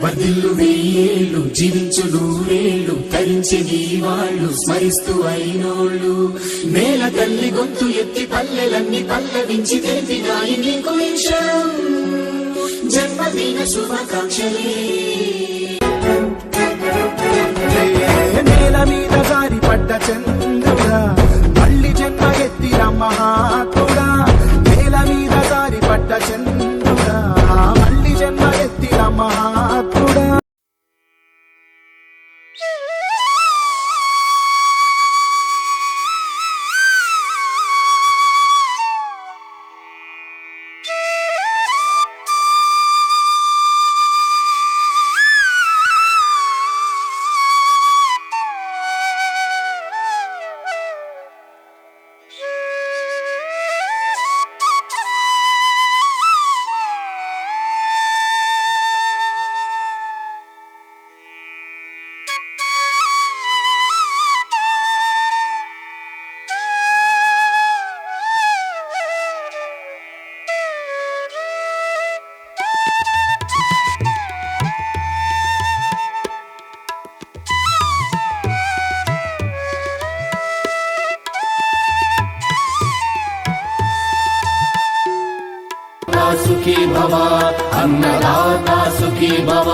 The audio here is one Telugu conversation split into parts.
వర్ధిల్లు వెయ్యేళ్ళు జీవించు నూరేళ్ళు తరించి నీ వాళ్ళు స్మరిస్తూ అయినోళ్ళు నేల తల్లి గొంతు ఎత్తి పల్లెలన్నీ పల్లవించి తెలిపినాయి నీకు ఇష్టం జన్మదిన శుభాకాంక్షలే నేల మీద జారి పడ్డ చంద్రుడా మళ్ళీ జన్మ ఎత్తిన మహాత్ముడా నేల మీద జారి పడ్డ చంద్రుడా మళ్ళీ జన్మ ఎత్తిన మహాత్ముడా సుఖీ భవ అన్నదాత సుఖీ భవ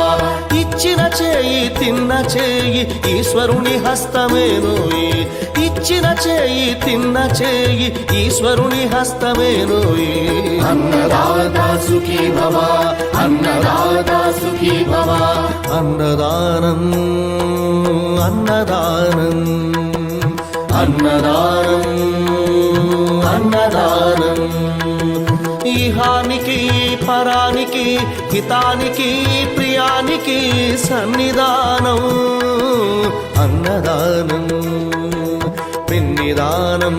ఇచ్చిన చేయి తిన్న చేయి ఈశ్వరుని హస్తమేనోయి ఇచ్చిన చేయి తిన్న చేయి ఈశ్వరుని హస్తమేనోయి అన్నదాత సుఖీ భవ అన్నదాత సుఖీ భవ అన్నదానం అన్నదానం అన్నదానం అన్నదానం ఇహానికి పరానికి హితానికి ప్రియానికి సన్నిధానం అన్నదానం పిన్నిదానం